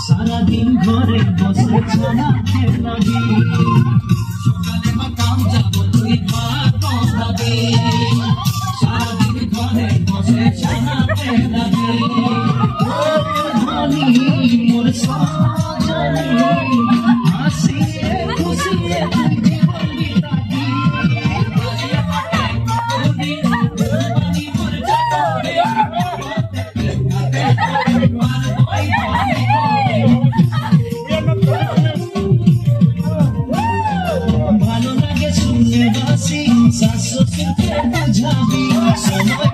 सारा दिन घरे बसे छाना खेलाबी सकाले मकाम जाबो तुई भात बनाबी सारा दिन घरे बसे छाना खेलाबी धनी मोर सजनी हासिए खुशिए जीवन बिताबी ভালো লাগে শুনে বাসি শাশুড়িকে বুঝাবি সময়